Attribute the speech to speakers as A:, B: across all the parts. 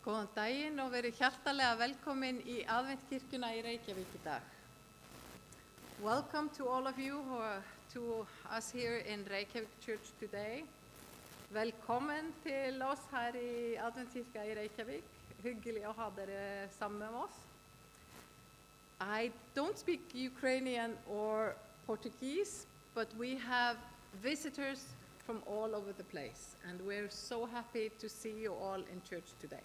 A: Góðan daginn og verið hjartalega velkomin í Aðventkirkjuna í Reykjavík í dag. Welcome to all of you who are to us here in Reykjavík Church today. Velkommen til oss her i Adventkirka i Reykjavík. Hyggelig å ha dere sammen med oss. I don't speak Ukrainian or Portuguese, but we have visitors from all over the place, and we're so happy to see you all in church today.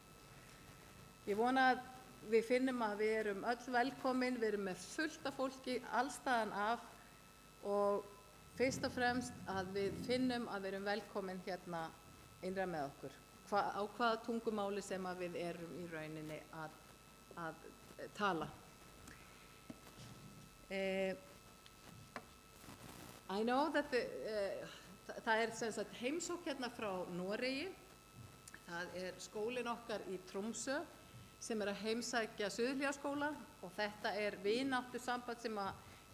A: Ég vona að við finnum að við erum öll velkomin, við erum með fullt af fólki allstaðan af og fyrst og fremst að við finnum að við erum velkomin hérna innra með okkur. Á hvaða tungumáli sem að við erum í rauninni að tala. I know that það sem sagt heimsókn hérna frá Noregi. Það skólinn okkar í Tromsø sem að heimsækja Suðurhlíðaskóla og þetta vináttusamband sem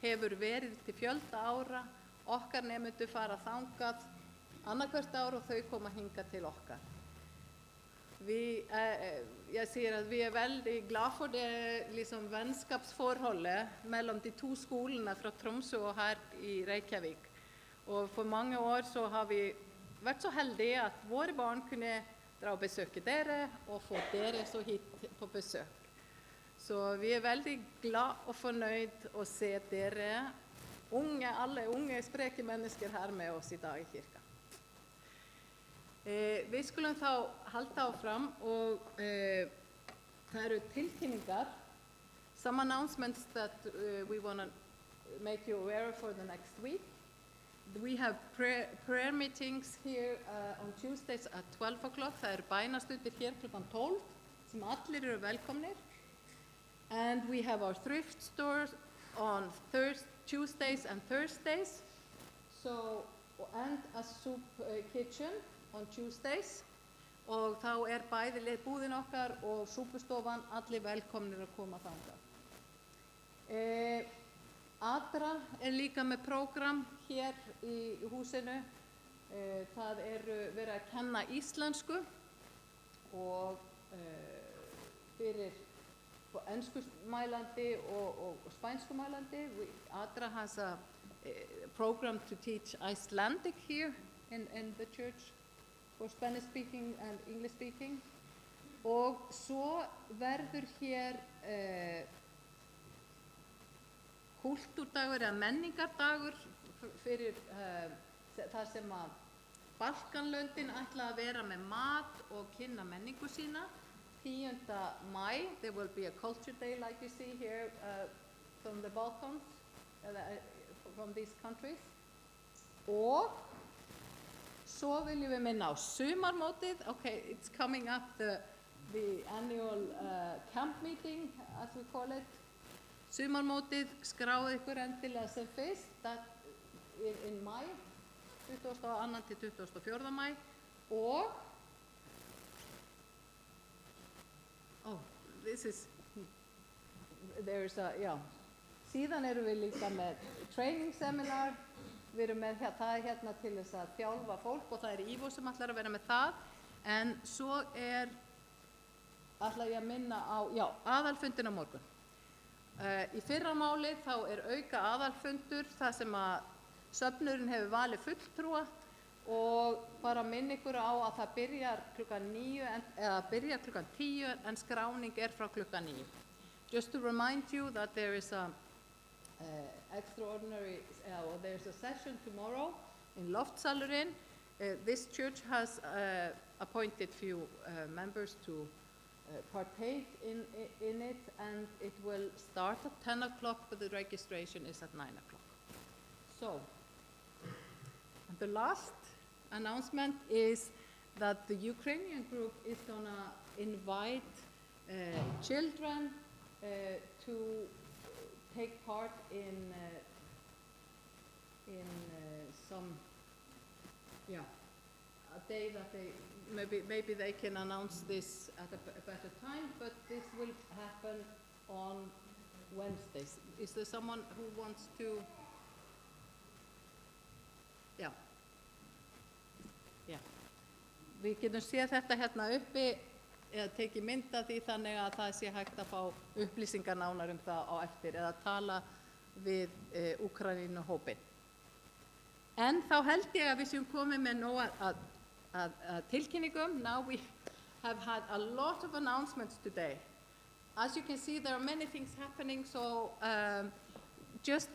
A: hefur verið til fjölda ára. Okkar nemendur fara þangað annað ár og þau koma hingað til okkar. Jeg sier at vi veldig glad for det liksom vennskapsforholdet mellom de to skolene fra Tromsø og her i Reykjavik. Og for mange år så har vi vært så heldige at våre barn kunne dra og besøke dere og få dere så hit på besøk. Så vi veldig glad og fornøyd å se dere alle unge spreke mennesker her med oss i dag i kirka. Vi skulle þá halda áfram og það tilkynningar. Some announcements that we want to make you aware of for the next week. We have prayer meetings here on Tuesdays at 12 o'clock. Það bænastundir hér klukkan 12 sem allir eru velkomnir. And we have our thrift stores on Tuesdays and Thursdays. So, and a soup kitchen on Tuesdays. Og þá bæði búðin okkar og súpustofan allir velkomnir að koma þangað. Adra líka með prógram hér í húsinu. Það verið að kenna íslensku og fyrir enskumælandi og spænskumælandi. Adra has a program to teach Icelandic here in the church for Spanish speaking and English speaking. Og svo verður hér kultúrdagur eða menningardagur fyrir það sem að Balkanlöndin ætla að vera með mat og kynna menningu sína. 10. Maí, there will be a culture day like you see here from the Balkans, from these countries. Og svo viljum við minna á sumarmótið. Okay, it's coming up the annual camp meeting, as we call it. Sumarmótið, skráðu ykkur endilega sem fyrst, that in Maí, 22. til 24. Maí, og síðan erum við líka með training seminar, við erum með, það hérna til þess að þjálfa fólk og það Ívo sem ætlar að vera með það, en svo ætla ég að minna á, aðalfundin á morgun. Í fyrramálið þá auka aðalfundur þar sem að söfnurinn hefur valið fulltrúa og bara minna ykkur á að það byrjar klukkan 9 eða byrjar klukkan 10 en skráning frá klukkan 9. Just to remind you that there is a there's a session tomorrow in Loftsalurinn. This church has appointed few members to partake in it, and it will start at 10 o'clock, but the registration is at 9 o'clock. So, the last announcement is that the Ukrainian group is going to invite children to take part in some, a day that maybe they can announce this at a better time, but this will happen on Wednesdays. Is there someone who wants to? Yeah. Við getum séð þetta hérna uppi eða tekið mynd af því þannig að það sé hægt að fá upplýsingar nánar það á eftir eða tala við Úkraínuhópinn. En þá held ég að við séum komið með nóg að tilkynningum. Now we have had a lot of announcements today. As you can see, there are many things happening, so just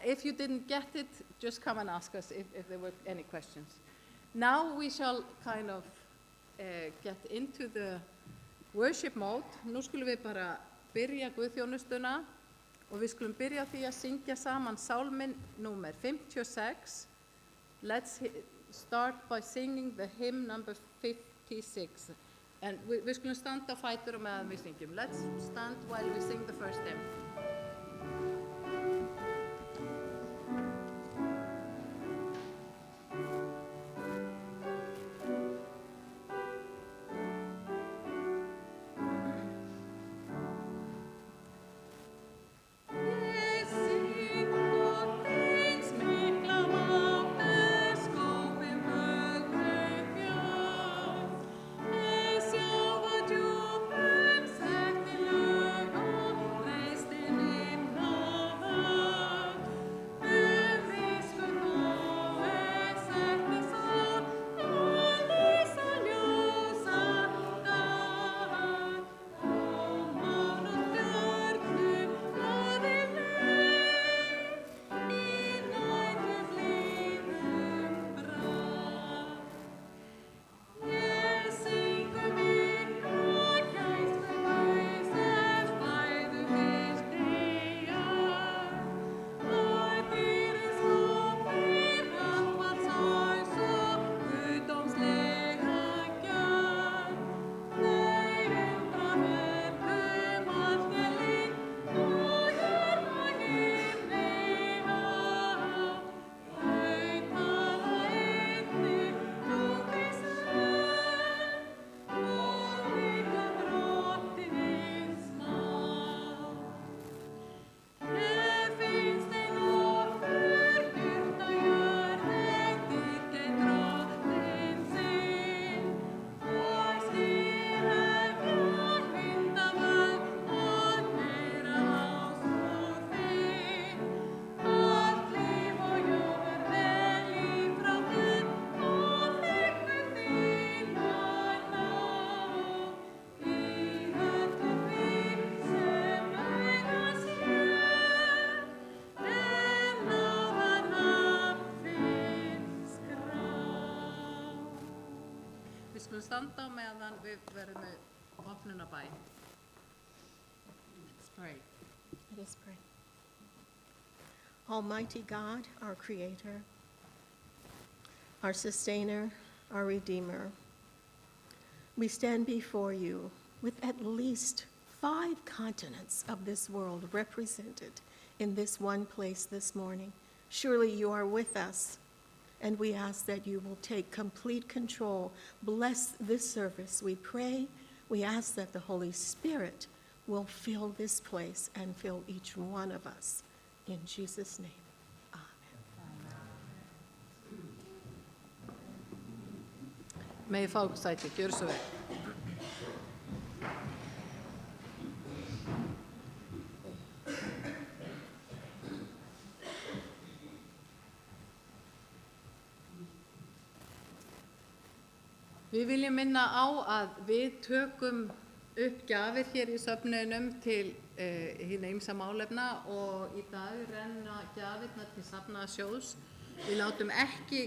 A: if you didn't get it, just come and ask us if there were any questions. Now we shall kind of get into the worship mode. Nú skulum við bara byrja guðþjónustuna og við skulum byrja á því að syngja saman sálminn númer 56. Let's start by singing the hymn number 56. And við skulum standa á fætur og meðan við syngjum. Let's stand while we sing the first hymn. Standa meðan við verðum með opnunarbæn. Let's pray.
B: Let us pray. Almighty God, our Creator, our Sustainer, our Redeemer, we stand before you with at least 5 continents of this world represented in this one place this morning. Surely you are with us. And we ask that you will take complete control. Bless this service, we pray. We ask that the Holy Spirit will fill this place and fill each one of us. In Jesus' name, amen.
A: Megi fá okkur sæti, gjörðu svo vel. Við viljum minna á að við tökum upp gjafir hér í söfnuðinum til hinna ýmsa málefna og í dag renna gjafirnar til safnaðarsjóðs. Við látum ekki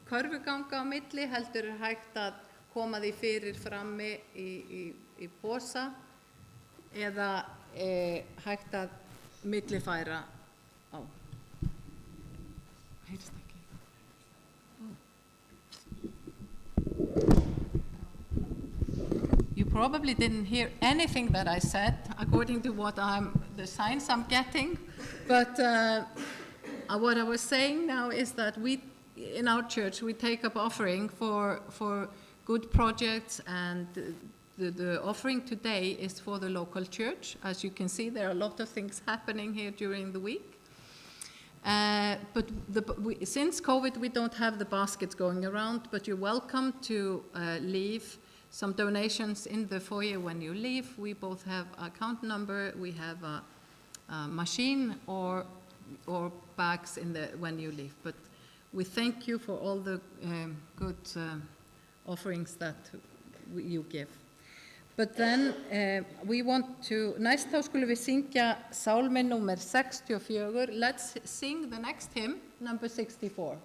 A: körfuganga á milli, heldur hægt að koma því fyrir frammi í posa eða hægt að millifæra á. Heyrst ekki. You probably didn't hear anything that I said, according to what the signs I'm getting. But what I was saying now is that we, in our church, we take up offering for good projects, and the offering today is for the local church. As you can see, there are a lot of things happening here during the week. But since COVID, we don't have the baskets going around, but you're welcome to leave some donations in the foyer when you leave. We both have account number, we have a machine or bags when you leave. But we thank you for all the good offerings that you give. But then we want to, næst þá skulum við syngja sálminn númer 64. Let's sing the next hymn, number 64.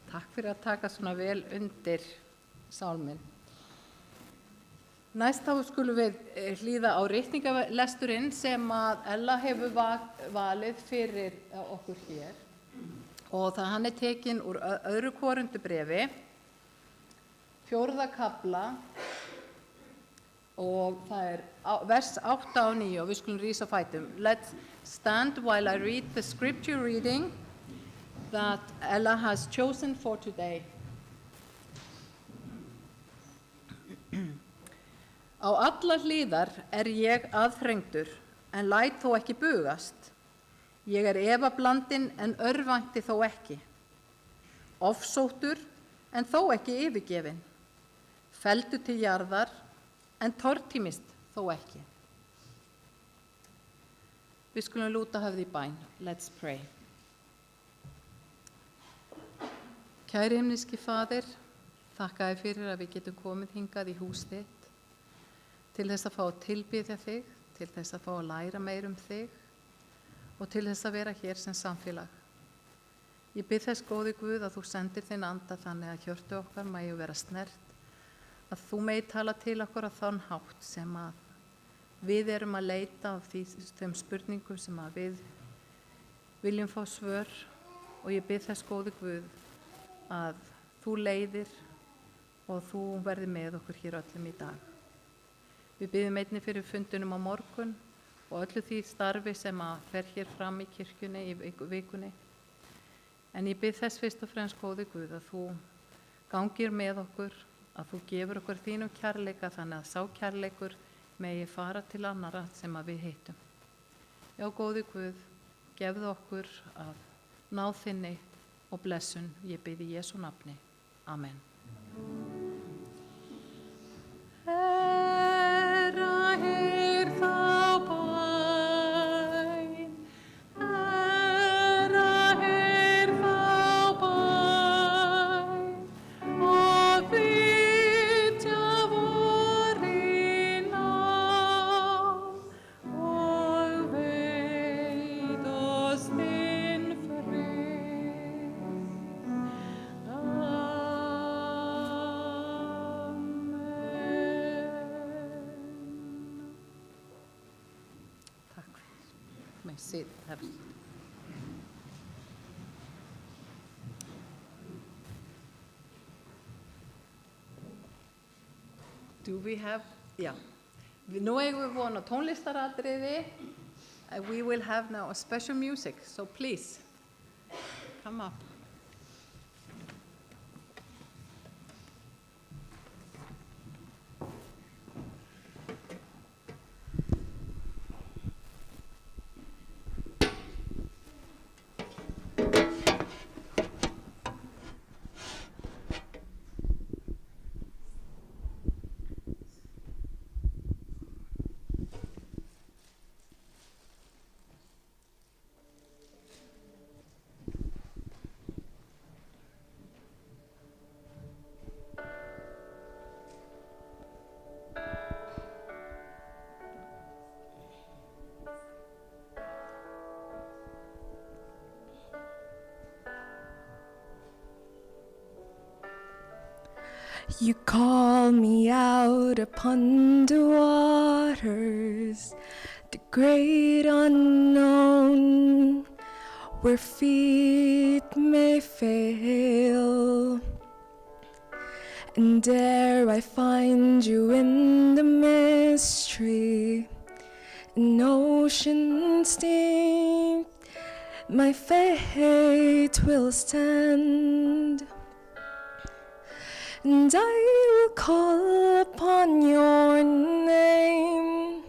A: Takk fyrir að taka svona vel undir sálminn. Næst þá skulum við hlýða á ritningalesturinn sem að Ella hefur valið fyrir okkur hér. Og hann tekinn úr öðru Korintubrefi, 4. kafla, og það vers 8 og 9, og við skulum rísa á fætum. Let's stand while I read the scripture reading that Ella has chosen for today. Á allar hliðar ég aðþrengdur, en læt þó ekki bugast. Ég efablandinn, en örvænti þó ekki. Ofsóttur, en þó ekki yfirgefinn. Felldur til jarðar, en tortímist þó ekki. Við skulum lúta höfði í bæn. Let's pray. Kæri himneski Faðir, þakka þér fyrir að við getum komið hingað í hús þitt til þess að fá að tilbiðja þig, til þess að fá að læra meir þig og til þess að vera hér sem samfélag. Ég bið þess góði Guð að þú sendir þinn anda þannig að hjörtu okkar megi vera snert, að þú megi tala til okkur á þann hátt sem að við erum að leita af þeim spurningum sem að við viljum fá svör, og ég bið þess góði Guð að þú leiðir og þú verði með okkur hér öllum í dag. Við biðjum einnig fyrir fundunum á morgun og öllu því starfi sem að fer hér fram í kirkjunni í vikunni. En ég bið þess fyrst og fremst góði Guð að þú gangir með okkur, að þú gefur okkur þínum kærleika þannig að sá kærleikur megi fara til annara sem að við heitum. Já, góði Guð, gefðu okkur að ná þinni og blessun, ég bið í Jesú nafni. Amen. Sit. Do we have, yeah. Nú eigum við von á tónlistaratriði. We will have now a special music, so please, come up.
C: You call me out upon the waters, the great unknown, where feet may fail. And there I find you in the mystery, in oceans deep, my faith will stand. And I will call upon your name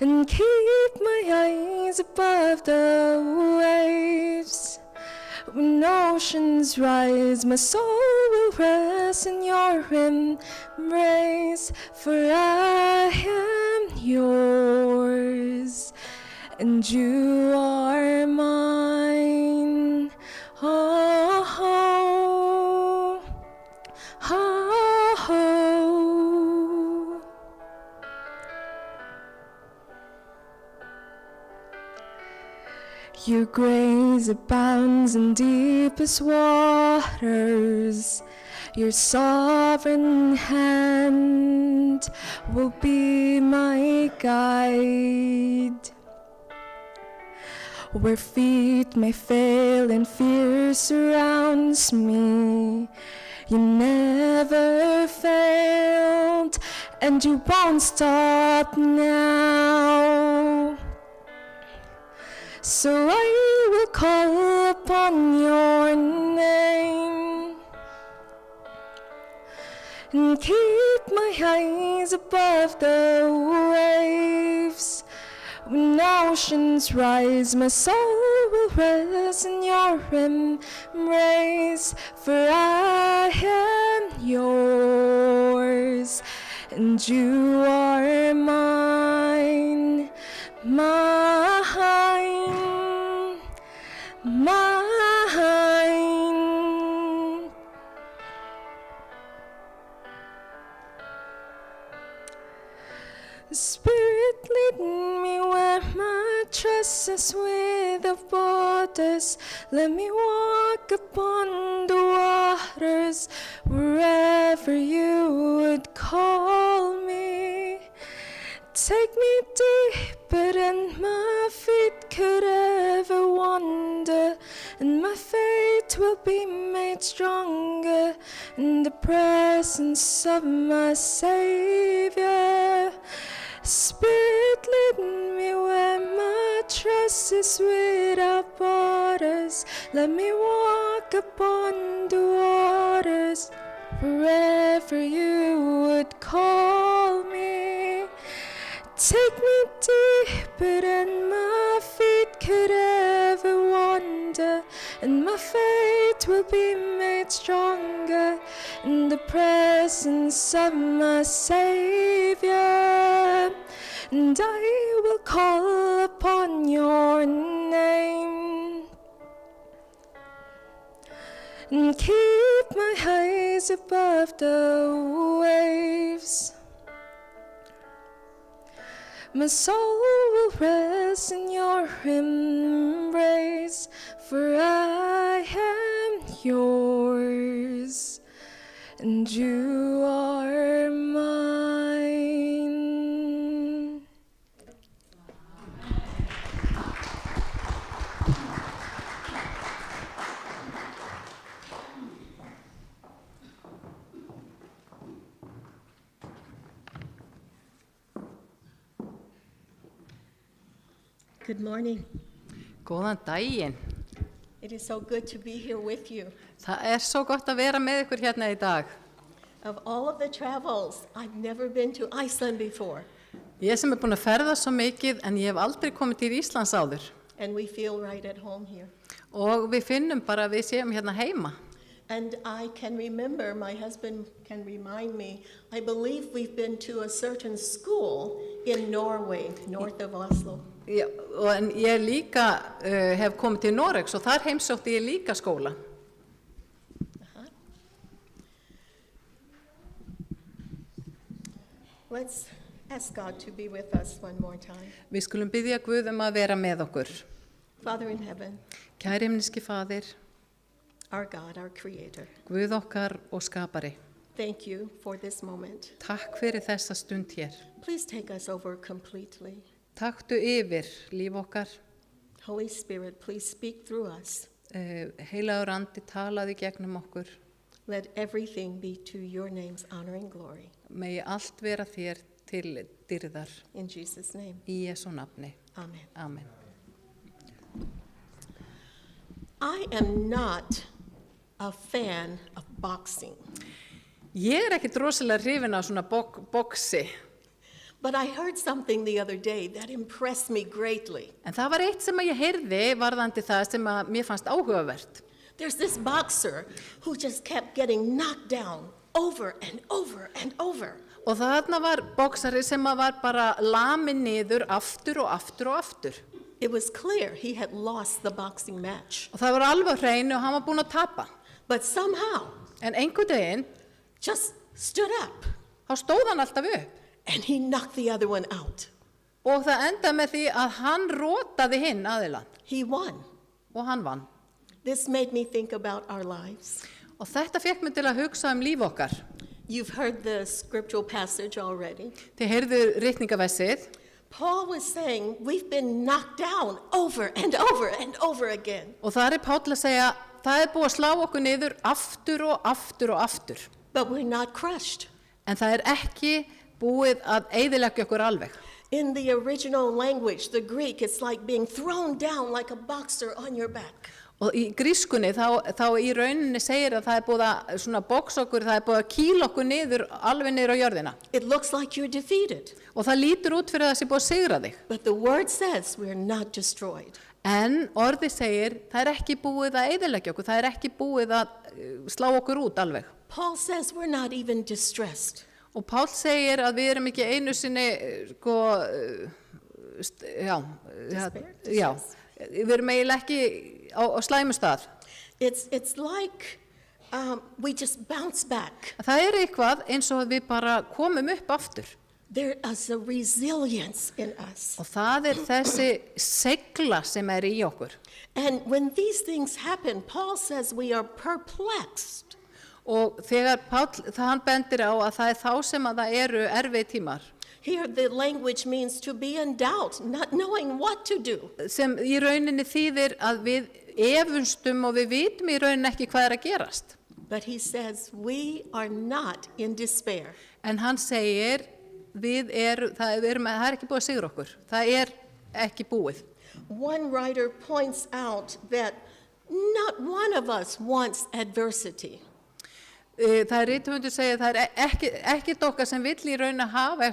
C: and keep my eyes above the waves. When oceans rise, my soul will rest in your embrace, for I am yours and you are mine. Oh, oh, oh, oh. Your grace abounds in deepest waters. Your sovereign hand will be my guide. Where feet may fail and fear surrounds me, you never failed, and you won't stop now. So I will call upon your name and keep my eyes above the waves. When oceans rise, my soul will rest in your embrace, for I am yours, and you are mine, mine, mine. Spirit, lead me where my trust is without borders. Let me walk upon the waters wherever you would call me. Take me deeper than my feet could ever wander, and my faith will be made stronger in the presence of my Savior. Spirit, lead me where my trust is without borders. Let me walk upon the waters wherever you would call me. Take me deeper than my feet could ever wander, and my faith will be made stronger in the presence of my Savior. And I will call upon your name and keep my eyes above the waves. My soul will rest in your embrace, for I am yours, and you are mine.
B: Good morning.
A: Góðan daginn.
B: It is so good to be here with you.
A: Það svo gott að vera með ykkur hérna í dag.
B: Of all of the travels, I've never been to Iceland before,
A: Ég sem búin að ferða svo mikið en ég hef aldrei komið til Íslands áður.
B: and we feel right at home here.
A: Og við finnum bara að við séum hérna heima.
B: And I can remember, my husband can remind me, I believe we've been to a certain school in Norway, north of Oslo.
A: Já, en ég líka hef komið til Noregs og þar heimsótti ég líka skóla.
B: Let's ask God to be with us one more time.
A: Við skulum biðja Guð að vera með okkur.
B: Father in heaven,
A: Kæri himneski Faðir,
B: our God, our Creator,
A: Guð okkar og skapari.
B: thank you for this moment.
A: Takk fyrir þessa stund hér.
B: Please take us over completely.
A: Taktu yfir líf okkar.
B: Holy Spirit, please speak through us.
A: Heilagur andi talaði gegnum okkur.
B: Let everything be to your name's honor and glory.
A: Megi allt vera þér til dyrðar.
B: In Jesus' name,
A: Í Jesú nafni.
B: amen.
A: Amen.
B: I am not a fan of boxing,
A: Ég ekkert rosalega hrifin af svona boxi.
B: but I heard something the other day that impressed me greatly.
A: En það var eitt sem ég heyrði varðandi það sem að mér fannst áhugavert.
B: There's this boxer who just kept getting knocked down over and over and over.
A: Og þarna var boxari sem að var bara lamin niður aftur og aftur og aftur.
B: It was clear he had lost the boxing match,
A: Og það var alveg á hreinu og hann var búinn að tapa.
B: but somehow
A: En einhvern daginn,
B: just stood up
A: þá stóð hann alltaf upp.
B: and he knocked the other one out.
A: Og það endaði með því að hann rótaði hinn aðilann.
B: He won.
A: Og hann vann.
B: This made me think about our lives.
A: Og þetta fekk mig til að hugsa líf okkar.
B: You've heard the scriptural passage already.
A: Þið heyrðu ritningavessið.
B: Paul was saying we've been knocked down over and over and over again.
A: Og þar Páll að segja, það búið að slá okkur niður aftur og aftur og aftur.
B: But we're not crushed.
A: En það ekki búið að eyðileggja okkur alveg.
B: In the original language, the Greek, it's like being thrown down like a boxer on your back.
A: Og í grískunni þá í rauninni segir að það búið að svona box okkur, það búið að kýla okkur niður, alveg niður á jörðina.
B: It looks like you're defeated.
A: Og það lítur út fyrir að það búið að sigra þig.
B: But the word says we're not destroyed.
A: En orði segir, það ekki búið að eyðileggja okkur, það ekki búið að slá okkur út alveg.
B: Paul says we're not even distressed.
A: Og Páll segir að við erum ekki einu sinni, við erum eiginlega ekki á slæmu stað.
B: It's like we just bounce back.
A: Það eitthvað eins og við bara komum upp aftur.
B: There is a resilience in us.
A: Og það þessi segla sem í okkur.
B: And when these things happen, Paul says we are perplexed.
A: Og þegar Páll, hann bendir á að það þá sem að það eru erfið tímar.
B: Here the language means to be in doubt, not knowing what to do.
A: Sem í rauninni þýðir að við efunstum og við vitum í rauninni ekki hvað að gerast.
B: But he says we are not in despair.
A: En hann segir, það ekki búið að sigra okkur. Það ekki búið.
B: One writer points out that not one of us wants adversity.
A: Það rithöfundur segja að það ekki okkar sem vill í raun að hafa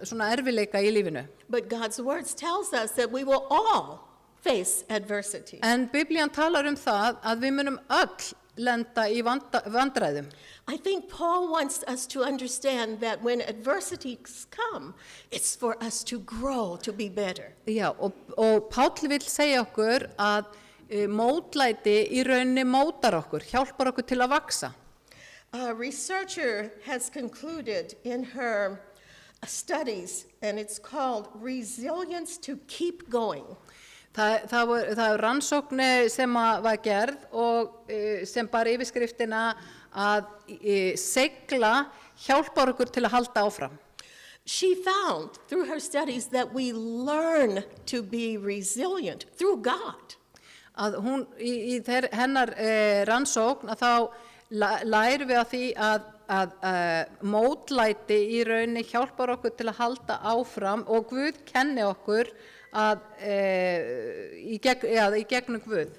A: svona erfileika í lífinu.
B: But God's words tells us that we will all face adversity.
A: En Biblían talar það að við munum öll lenda í vandræðum.
B: I think Paul wants us to understand that when adversities come, it's for us to grow, to be better.
A: Já, og Páll vill segja okkur að mótlæti í rauninni mótar okkur, hjálpar okkur til að vaksa.
B: A researcher has concluded in her studies, and it's called Resilience to Keep Going. Það rannsókn sem var gerð og sem bara yfirskriftina að segla hjálpar okkur til að halda áfram. She found through her studies that we learn to be resilient through God.
A: Að hún í hennar rannsókn að þá lærum við að því að mótlæti í rauninni hjálpar okkur til að halda áfram og Guð kenni okkur í gegnum Guð.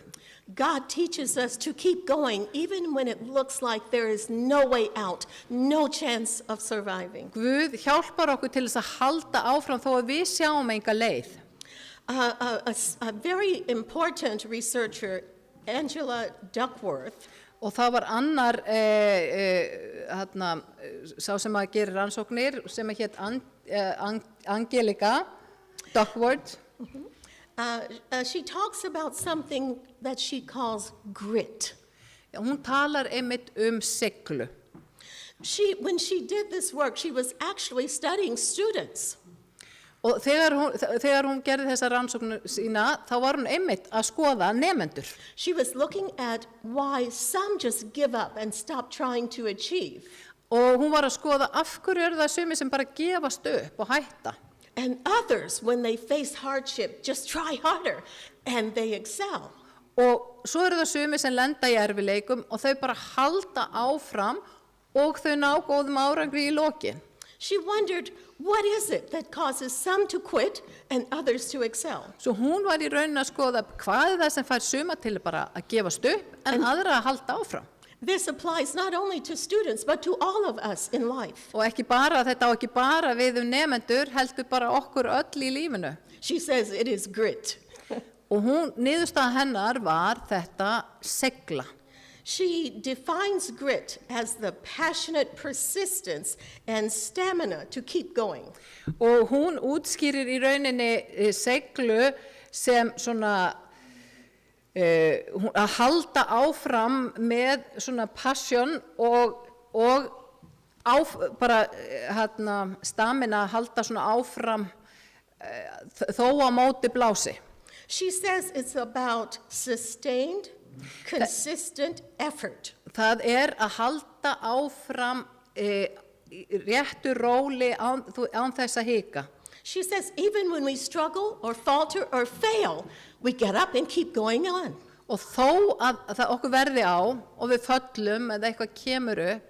B: God teaches us to keep going even when it looks like there is no way out, no chance of surviving.
A: Guð hjálpar okkur til þess að halda áfram þó að við sjáum enga leið.
B: A very important researcher, Angela Duckworth,
A: og það var annar sá sem að gera rannsóknir sem hét Angelica Duckworth.
B: She talks about something that she calls grit.
A: Hún talar einmitt seglu.
B: When she did this work, she was actually studying students.
A: Og þegar hún gerði þessa rannsókn sína, þá var hún einmitt að skoða nemendur.
B: She was looking at why some just give up and stop trying to achieve.
A: Og hún var að skoða af hverju það sumir sem bara gefast upp og hætta.
B: And others, when they face hardship, just try harder and they excel.
A: Og svo það sumir sem lenda í erfileikum og þau bara halda áfram og þau ná góðum árangri í lokin.
B: She wondered, what is it that causes some to quit and others to excel?
A: Svo hún var í rauninni að skoða hvað það sem fær suma til bara að gefast upp en aðra að halda áfram.
B: This applies not only to students but to all of us in life.
A: Og þetta á ekki bara við nemendur, heldur bara okkur öll í lífinu.
B: She says it is grit.
A: Og niðurstaða hennar var þetta segla.
B: She defines grit as the passionate persistence and stamina to keep going.
A: Og hún útskýrir í rauninni seglu sem svona að halda áfram með svona passion og stamina að halda svona áfram þó á móti blási.
B: She says it's about sustained consistent effort.
A: Það að halda áfram réttu róli án þess að hika.
B: She says, even when we struggle or falter or fail, we get up and keep going on.
A: Og þó að það okkur verði á og við föllum eða eitthvað kemur upp,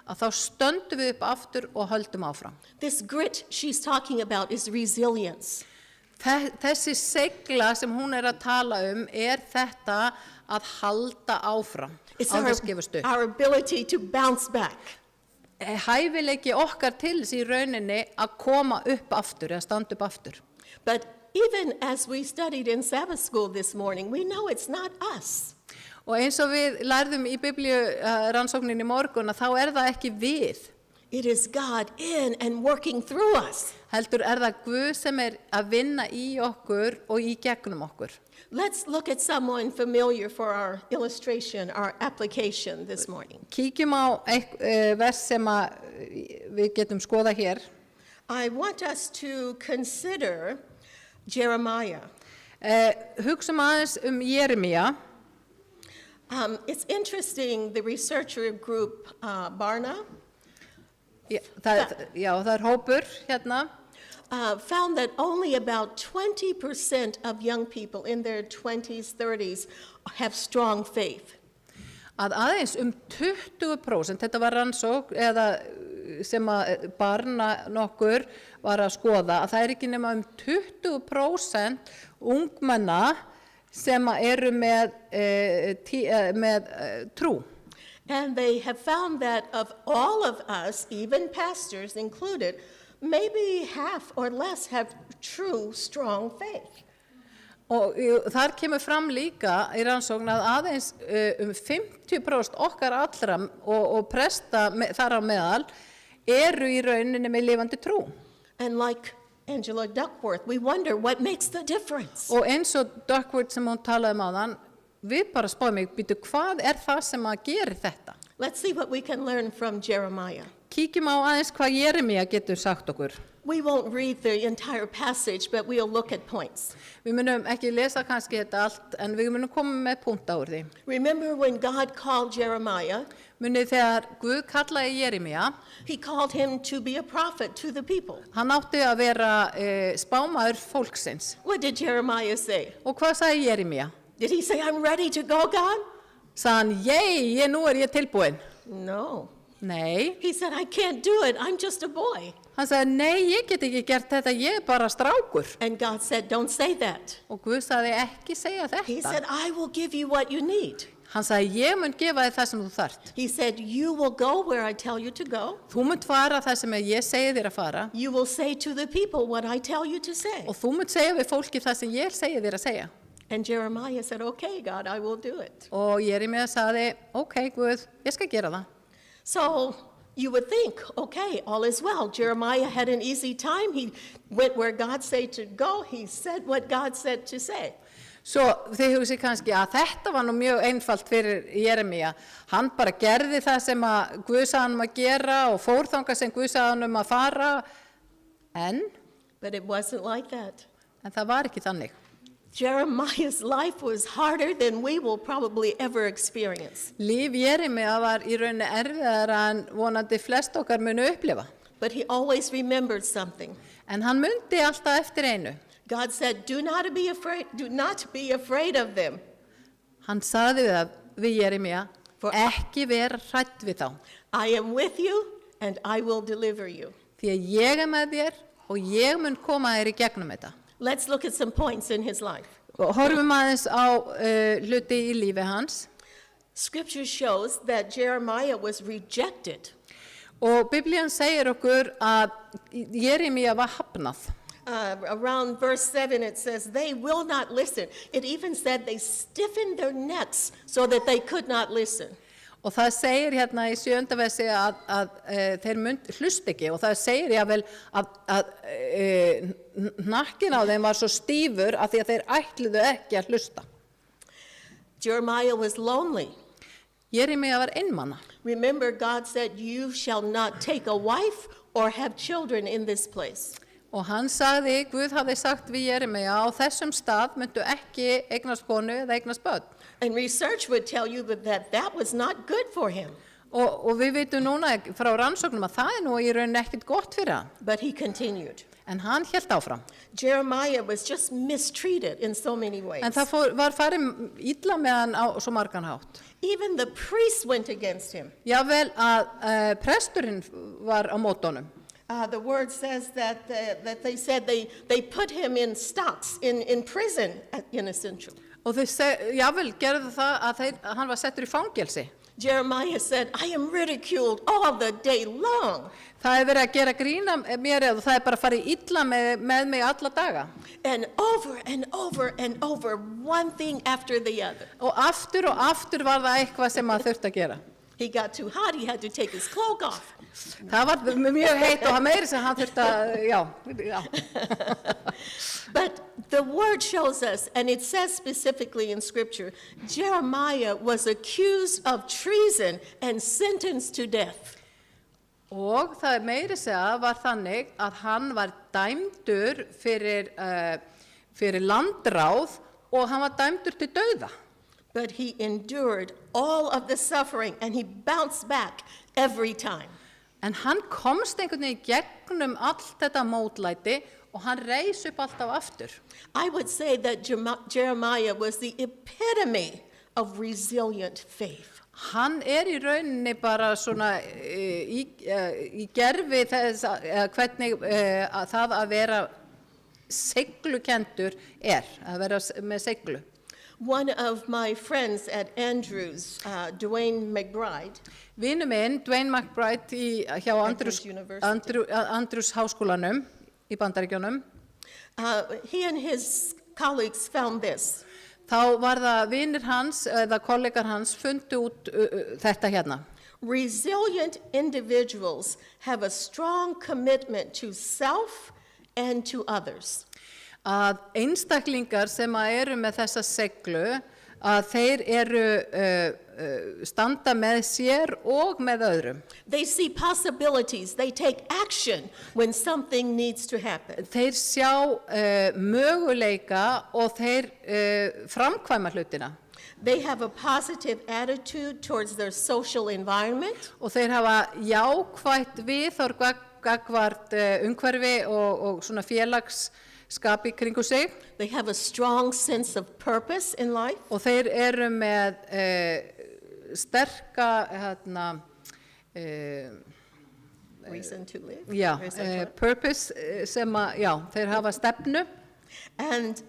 A: að þá stöndum við upp aftur og höldum áfram.
B: This grit she's talking about is resilience.
A: Þessi segla sem hún að tala þetta að halda áfram,
B: It's
A: án þess gefast upp.
B: our ability to bounce back.
A: Hæfileiki okkar til þess í rauninni að koma upp aftur eða standa upp aftur.
B: But even as we studied in Sabbath school this morning, we know it's not us.
A: Og eins og við lærðum í Biblíurannsókninni í morgun að þá það ekki við.
B: It is God in and working through us.
A: Heldur það Guð sem að vinna í okkur og í gegnum okkur.
B: Let's look at someone familiar for our illustration, our application this morning.
A: Kíkjum á vers sem að við getum skoða hér.
B: I want us to consider Jeremiah.
A: Hugsum aðeins Jeremía.
B: It's interesting, the researcher group Barna
A: Það hópur hérna.
B: Found that only about 20% of young people in their 20s, 30s have strong faith.
A: Að aðeins 20%, þetta var rannsókn eða sem að Barna nokkur var að skoða, að það ekki nema 20% ungmenna sem eru með trú.
B: And they have found that of all of us, even pastors included, maybe half or less have true, strong faith.
A: Og þar kemur fram líka í rannsókn að aðeins 50% okkar allra og presta þar á meðal eru í rauninni með lifandi trú.
B: And like Angela Duckworth, we wonder what makes the difference.
A: Og eins og Duckworth sem hún talaði áðan, við bara spáðum mig, býtu hvað það sem að gera þetta?
B: Let's see what we can learn from Jeremiah.
A: Kíkjum á aðeins hvað Jeremía getur sagt okkur.
B: We won't read the entire passage, but we'll look at points.
A: Við munum ekki lesa kannski þetta allt, en við munum koma með punta úr því.
B: Remember when God called Jeremiah?
A: Munið þegar Guð kallaði Jeremía,
B: He called him to be a prophet to the people.
A: hann átti að vera spámaður fólksins.
B: What did Jeremiah say?
A: Og hvað sagði Jeremía?
B: Did he say, I'm ready to go, God?
A: Sagði hann, nú ég tilbúin.
B: No.
A: Nei.
B: He said, I can't do it. I'm just a boy.
A: Hann sagði, nei, ég get ekki gert þetta, ég bara strákur.
B: And God said, don't say that.
A: Og Guð sagði ekki segja
B: He
A: þetta.
B: said, I will give you what you need.
A: Hann sagði, ég mun gefa þér það sem þú þarft.
B: He said, you will go where I tell you to go.
A: Þú munt fara það sem ég segi þér að fara.
B: You will say to the people what I tell you to say.
A: Og þú munt segja við fólki það sem ég segi þér að segja.
B: And Jeremiah said, okay, God, I will do it.
A: Og Jeremía sagði, ok, Guð, ég skal gera það.
B: So you would think, okay, all is well. Jeremiah had an easy time. He went where God said to go. He said what God said to say.
A: Svo þið hugsið kannski að þetta var nú mjög einfalt fyrir Jeremía. Hann bara gerði það sem að Guð sagði hann að gera og fór þangað sem Guð sagði hann að fara.
B: But it wasn't like that.
A: En það var ekki þannig.
B: Jeremiah's life was harder than we will probably ever experience.
A: Líf Jeremía var í rauninni erfiðara en vonandi flest okkar munu upplifa.
B: But he always remembered something.
A: En hann mundi alltaf eftir einu.
B: God said, do not be afraid of them.
A: Hann sagði við Jeremía, ekki vera hrædd við þá.
B: I am with you and I will deliver you.
A: Því að ég með þér og ég mun koma þér í gegnum þetta.
B: Let's look at some points in his life.
A: Og horfum aðeins á hluti í lífi hans.
B: Scripture shows that Jeremiah was rejected.
A: Og Biblían segir okkur að Jeremía var hafnað.
B: Around verse 7 it says, they will not listen. It even said they stiffened their necks so that they could not listen.
A: Og það segir hérna í 7. versi að þeir hlust ekki og það segir jável að nakkin á þeim var svo stífur að því að þeir ætluðu ekki að hlusta.
B: Jeremiah was lonely.
A: Jeremía var einmana.
B: Remember, God said, you shall not take a wife or have children in this place.
A: Og hann sagði, Guð hafði sagt við Jeremia, á þessum stað myndu ekki eignast konu eða eignast börn.
B: And research would tell you that was not good for him.
A: Og við vitum núna frá rannsóknum að það nú í rauninni ekkert gott fyrir hann.
B: But he continued.
A: En hann hélt áfram.
B: Jeremiah was just mistreated in so many ways.
A: En það var farið illa með hann á svo margan hátt.
B: Even the priests went against him.
A: Jável að presturinn var á mótunum.
B: The word says that they said they put him in stocks in prison in Essential.
A: Og jável gerðu það að hann var settur í fangelsi.
B: Jeremiah said, I am ridiculed all the day long.
A: Það verið að gera grína mér og það bara farið illa með mig alla daga.
B: And over and over and over, one thing after the other.
A: Og aftur var það eitthvað sem maður þurfti að gera.
B: He got too hot, he had to take his cloak off.
A: Það var mjög heitt og hann meiri sem hann þurfti að, já.
B: But the word shows us, and it says specifically in Scripture, Jeremiah was accused of treason and sentenced to death.
A: Og það meiri segja var þannig að hann var dæmdur fyrir landráð og hann var dæmdur til dauða.
B: But he endured all of the suffering and he bounced back every time.
A: En hann komst einhvern veginn gegnum allt þetta mótlæti og hann reis upp alltaf aftur.
B: I would say that Jeremiah was the epitome of resilient faith.
A: Hann í rauninni bara svona í gerfi þess hvernig það að vera seglukendur að vera með seglu.
B: One of my friends at Andrews, Dwayne McBride.
A: Vinur minn, Dwayne McBride hjá Andrews háskólanum í Bandaríkjunum.
B: He and his colleagues found this.
A: Þá var það vinir hans eða kollegar hans fundu út þetta hérna.
B: Resilient individuals have a strong commitment to self and to others.
A: Að einstaklingar sem eru með þessa seglu, að þeir standa með sér og með öðrum.
B: They see possibilities, they take action when something needs to happen.
A: Þeir sjá möguleika og þeir framkvæma hlutina.
B: They have a positive attitude towards their social environment.
A: Og þeir hafa jákvætt viðhorf gagnvart umhverfi og svona félagsskap í kringu sig.
B: They have a strong sense of purpose in life.
A: Og þeir eru með sterka
B: Reason to live.
A: já, purpose sem þeir hafa stefnu.
B: And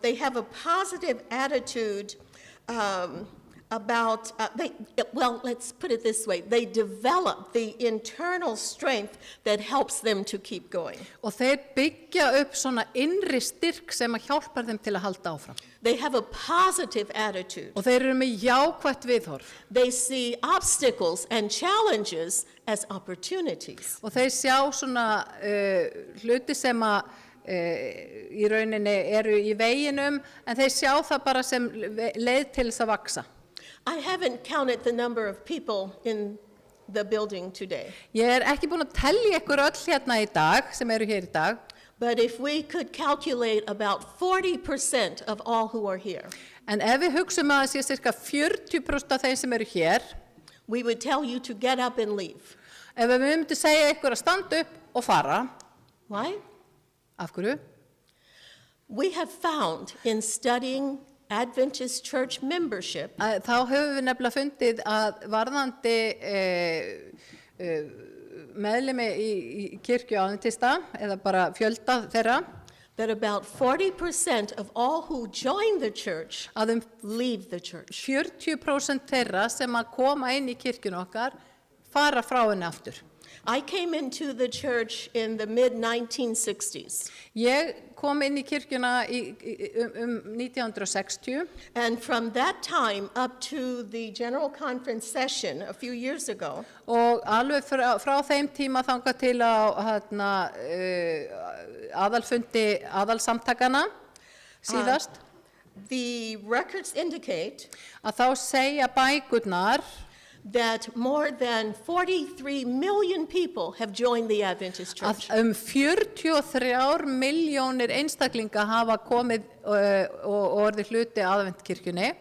B: they have a positive attitude about, let's put it this way, they develop the internal strength that helps them to keep going.
A: Og þeir byggja upp svona innri styrk sem að hjálpar þeim til að halda áfram.
B: They have a positive attitude.
A: Og þeir eru með jákvætt viðhorf.
B: They see obstacles and challenges as opportunities.
A: Og þeir sjá svona hluti sem að í rauninni eru í veginum, en þeir sjá það bara sem leið til þess að vaksa.
B: I haven't counted the number of people in the building today.
A: Ég ekki búin að telja ykkur öll hérna í dag, sem eru hér í dag.
B: But if we could calculate about 40% of all who are here.
A: En ef við hugsum að það sé cirka 40% af þeim sem eru hér,
B: we would tell you to get up and leave.
A: Ef við myndum segja ykkur að standa upp og fara.
B: Why?
A: Af hverju?
B: We have found in studying Adventist church membership.
A: Þá höfum við nefnilega fundið að varðandi meðlimi í kirkju adventista eða bara fjölda þeirra.
B: That about 40% of all who join the church leave the church.
A: 40% þeirra sem að koma inn í kirkjun okkar fara frá henni aftur.
B: I came into the church in the mid-1960s.
A: Ég kom inn í kirkjuna 1960.
B: And from that time up to the General Conference session a few years ago.
A: Og alveg frá þeim tíma þangað til á aðalfundi aðalsamtakana síðast.
B: The records indicate
A: að þá segja bækurnar
B: that more than 43 million people have joined the Adventist
A: að
B: Church.
A: 43 milljónir einstaklinga hafa komið og orðið hluti aðventkirkjunni,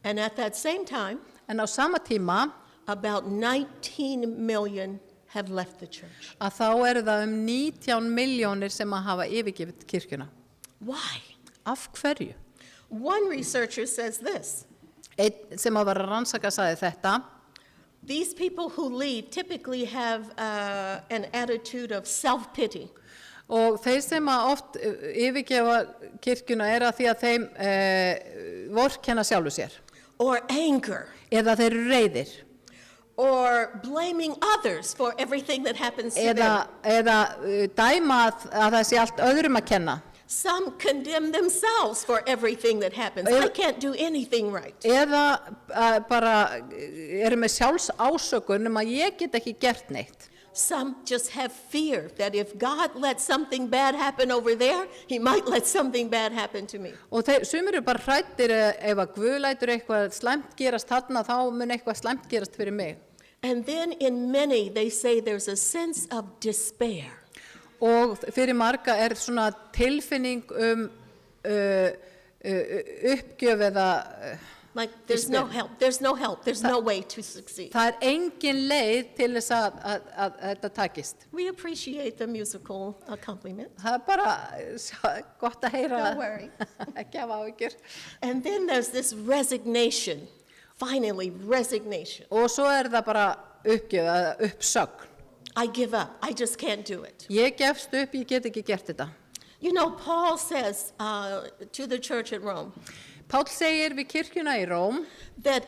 B: And at that same time,
A: en á sama tíma
B: about 19 million have left the church.
A: að þá eru það 19 milljónir sem að hafa yfirgefið kirkjuna.
B: Why?
A: Af hverju?
B: One researcher says this.
A: Einn sem að vera að rannsaka sagði þetta,
B: These people who leave typically have an attitude of self-pity.
A: og þeir sem að oft yfirgefa kirkjuna er að því að þeim vorkenna sjálfu sér,
B: Or anger.
A: eða þeir eru reiðir,
B: Or blaming others for everything that happens to
A: eða
B: them.
A: dæma að það sé allt öðrum að kenna.
B: Some condemn themselves for everything that happens. I can't do anything right.
A: Eða bara eru með sjálfsásökun að ég get ekki gert neitt.
B: Some just have fear that if God lets something bad happen over there, he might let something bad happen to me.
A: Og sumir eru bara hræddir ef að Guð lætur eitthvað slæmt gerast þarna, þá mun eitthvað slæmt gerast fyrir mig.
B: And then in many, they say there's a sense of despair.
A: Og fyrir marga svona tilfinning uppgjöf eða
B: Like there's no help, there's no help, there's no way to succeed.
A: það engin leið til þess að þetta takist.
B: We appreciate the musical accompaniment.
A: Það bara gott að heyra
B: Don't worry.
A: ekki af áhyggjur.
B: And then there's this resignation, finally resignation.
A: Og svo það bara uppgjöf eða uppsögn.
B: I give up, I just can't do it.
A: Ég gefst upp, ég get ekki gert þetta.
B: You know, Paul says to the church at Rome
A: Páll segir við kirkjuna í Róm
B: that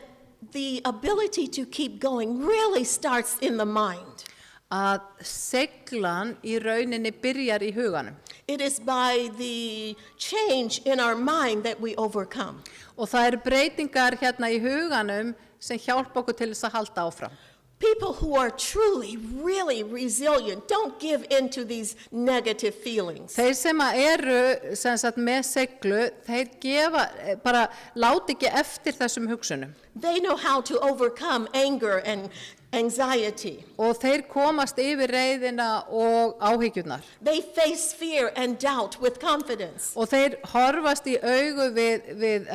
B: the ability to keep going really starts in the mind.
A: að seglan í rauninni byrjar í huganum.
B: It is by the change in our mind that we overcome.
A: Og það eru breytingar hérna í huganum sem hjálpa okkur til þess að halda áfram.
B: People who are truly, really resilient don't give in to these negative feelings.
A: Þeir sem eru sem sagt, með seglu, þeir gefa, bara láti ekki eftir þessum hugsunum.
B: They know how to overcome anger and anxiety.
A: Og þeir komast yfir reiðina og áhyggjurnar.
B: They face fear and doubt with confidence.
A: Og þeir horfast í augu við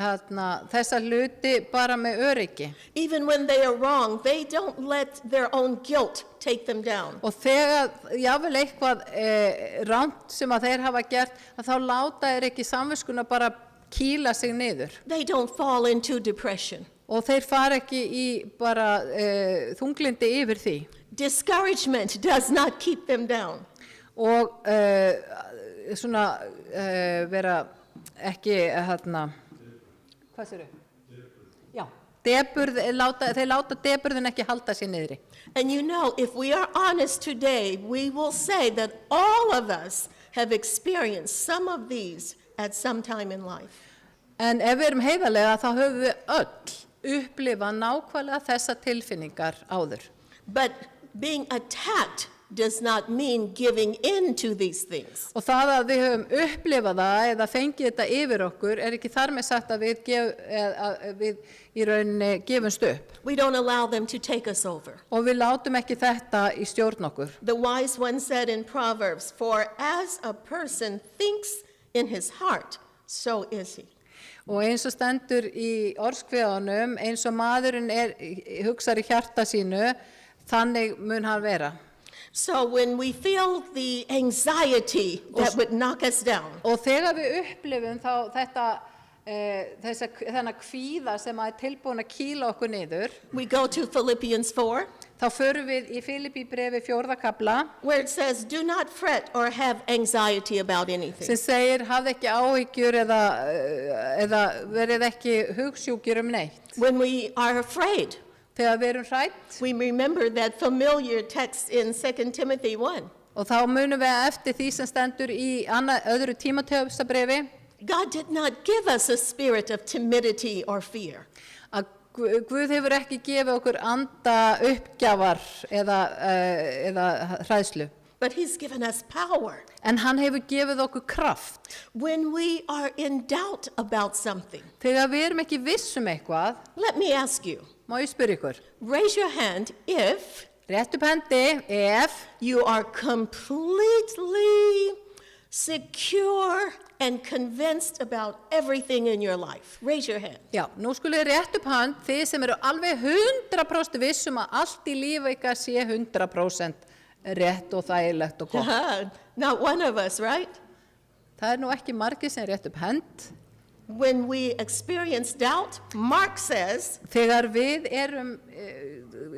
A: þessa hluti bara með öryggi.
B: Even when they are wrong, they don't let their own guilt take them down.
A: Og þegar jáfnvel eitthvað rangt sem að þeir hafa gert, að þá láta þeir ekki samviskuna bara kýla sig niður.
B: They don't fall into depression.
A: Og þeir fara ekki í bara þunglindi yfir því.
B: Discouragement does not keep them down.
A: Og svona vera ekki hvað sér þau? Já, þeir láta deburðin ekki halda sér niðri.
B: And you know, if we are honest today, we will say that all of us have experienced some of these at some time in life.
A: En ef við erum heiðarlega þá höfum við öll upplifa nákvæmlega þessa tilfinningar áður.
B: But being attacked does not mean giving in to these things.
A: Og það að við höfum upplifað það eða fengið þetta yfir okkur ekki þar með sagt að við í rauninni gefumst upp.
B: We don't allow them to take us over.
A: Og við látum ekki þetta í stjórn okkur.
B: The wise one said in Proverbs, "For as a person thinks in his heart, so is he."
A: Og eins og stendur í orðskviðunum, eins og maðurinn hugsar í hjarta sínu, þannig mun hann vera.
B: So when we feel the anxiety that would knock us down,
A: Og þegar við upplifum þá þennan kvíða sem tilbúin að kýla okkur niður,
B: we go to Philippians 4,
A: þá förum við í Filippíbrefi 4. kafla,
B: where it says, "Do not fret or have anxiety about anything."
A: sem segir hafði ekki áhyggjur eða verið ekki hugsjúkir neitt.
B: When we are afraid,
A: Þegar við erum hrædd,
B: we remember that familiar text in 2 Timothy 1.
A: og þá munum við eftir því sem stendur í öðru Tímóteusarbrefi,
B: God did not give us a spirit of timidity or fear,
A: að Guð hefur ekki gefið okkur anda uppgjafar eða hræðslu.
B: but he's given us power.
A: En hann hefur gefið okkur kraft.
B: When we are in doubt about something,
A: Þegar við erum ekki viss eitthvað,
B: let me ask you,
A: Má ég spyrja ykkur?
B: Raise your hand if
A: Rétt upp hendi ef
B: you are completely secure and convinced about everything in your life. Raise your hand.
A: Já, nú skulið rétt upp hand þið sem eru alveg 100% vissum að allt í lífi ykkar sé 100% rétt og þægilegt og gott.
B: Not one of us, right?
A: Það nú ekki margir sem rétt upp hand.
B: When we experience doubt, Mark says,
A: Þegar við erum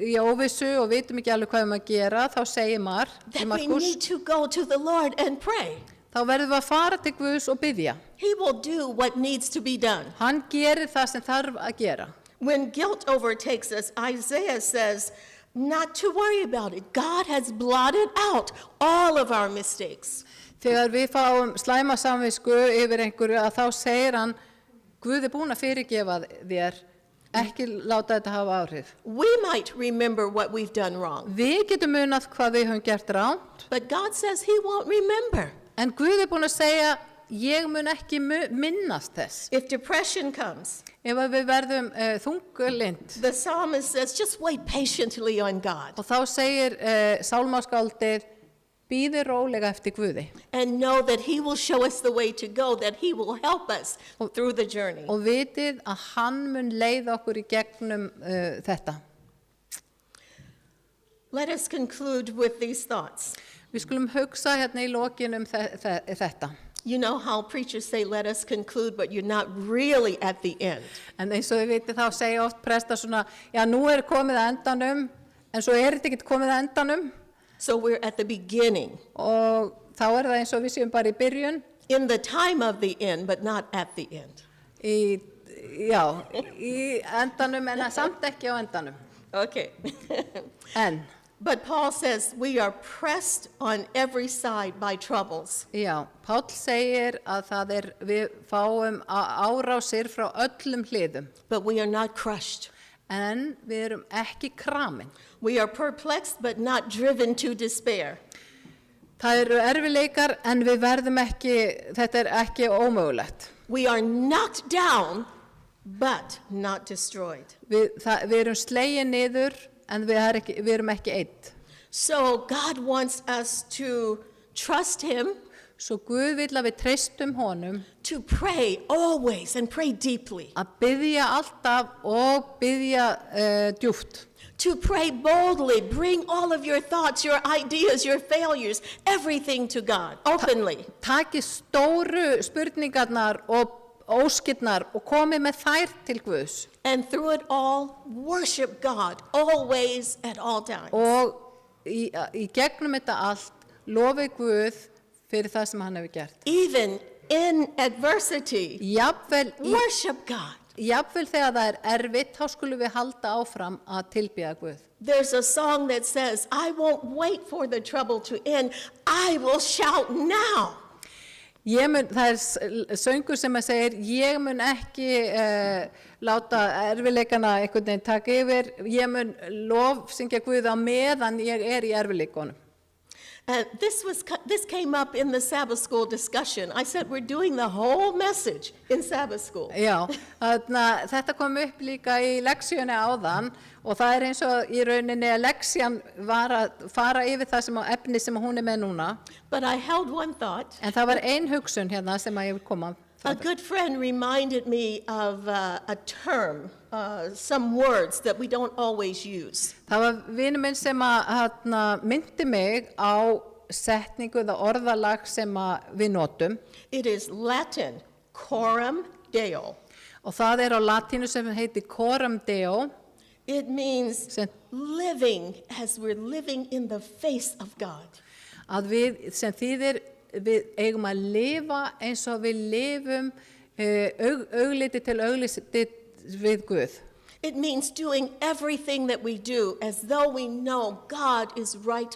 A: í óvissu og vitum ekki alveg hvað við að gera, þá segir
B: that we
A: Markus,
B: need to go to the Lord and pray.
A: þá verðum við að fara til Guðs og biðja.
B: He will do what needs to be done.
A: Hann gerir það sem þarf að gera.
B: When guilt overtakes us, Isaiah says, not to worry about it. God has blotted out all of our mistakes.
A: Þegar við fáum slæma samvisku yfir einhverju að þá segir hann, Guð búinn að fyrirgefa þér, ekki láta þetta hafa áhrif.
B: We might remember what we've done wrong,
A: Við getum munað hvað við höfum gert ránt,
B: but God says he won't remember.
A: en Guð búinn að segja, ég mun ekki minnast þess.
B: If depression comes,
A: Ef að við verðum þunglind,
B: the psalmist says, just wait patiently on God
A: og þá segir sálmaskáldið, bíði rólega eftir Guði.
B: and know that he will show us the way to go, that he will help us through the journey.
A: Og vitið að hann mun leiða okkur í gegnum þetta.
B: Let us conclude with these thoughts.
A: Við skulum hugsa hérna í lokin þetta.
B: You know how preachers say, let us conclude, but you're not really at the end.
A: En eins og við vitið þá segja oft prestar svona, já nú komið að endanum, en svo þetta ekki komið að endanum.
B: So we're at the beginning,
A: Og þá það eins og við séum bara í byrjun,
B: in the time of the end, but not at the end.
A: í endanum, en samt ekki á endanum.
B: Okay.
A: En,
B: But Paul says we are pressed on every side by troubles.
A: já, Páll segir að við fáum árásir frá öllum hliðum,
B: But we are not crushed.
A: en við erum ekki kramin.
B: We are perplexed, but not driven to despair.
A: Það eru erfileikar, en við verðum ekki, þetta ekki ómögulegt.
B: We are knocked down, but not destroyed.
A: Við erum slegin niður, en við erum ekki eitt.
B: So God wants us to trust him,
A: Svo Guð vill að við treystum honum,
B: to pray always and pray deeply,
A: að biðja alltaf og biðja djúpt.
B: to pray boldly, bring all of your thoughts, your ideas, your failures, everything to God, openly.
A: Taki stóru spurningarnar og óskirnar og komi með þær til Guðs.
B: And through it all, worship God, always, at all times.
A: Og í gegnum þetta allt, lofi Guð fyrir það sem hann hefur gert.
B: Even in adversity, worship God.
A: Jafnvel þegar það erfitt, þá skulum við halda áfram að tilbiðja Guð.
B: There's a song that says, I won't wait for the trouble to end, I will shout now.
A: Það söngur sem að segir, ég mun ekki láta erfileikana einhvern veginn taka yfir, ég mun syngja Guð á meðan ég í erfileikunum.
B: This came up in the Sabbath school discussion. I said, we're doing the whole message in Sabbath school.
A: Já, þetta kom upp líka í leksíunni áðan og það eins og í rauninni að leksían var að fara yfir það sem efni sem hún með núna.
B: But I held one thought.
A: En það var ein hugsun hérna sem að ég vil koma.
B: A good friend reminded me of a term, some words that we don't always use.
A: Það var vinur minn sem að myndi mig á setningu eða orðalag sem að við notum.
B: It is Latin, coram Deo.
A: Og það á latínu sem heitir coram Deo.
B: It means living as we're living in the face of God.
A: Að við sem þýðir við eigum að lifa eins og við lifum augliti til augliti við Guð.
B: It means doing everything that we do as though we know God is right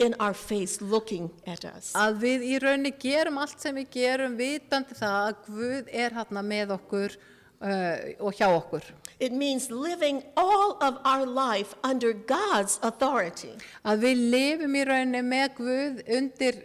B: in our face looking at us.
A: Að við í rauninni gerum allt sem við gerum vitandi það að Guð hérna með okkur og hjá okkur.
B: It means living all of our life under God's authority.
A: Að við lifum í rauninni með Guð undir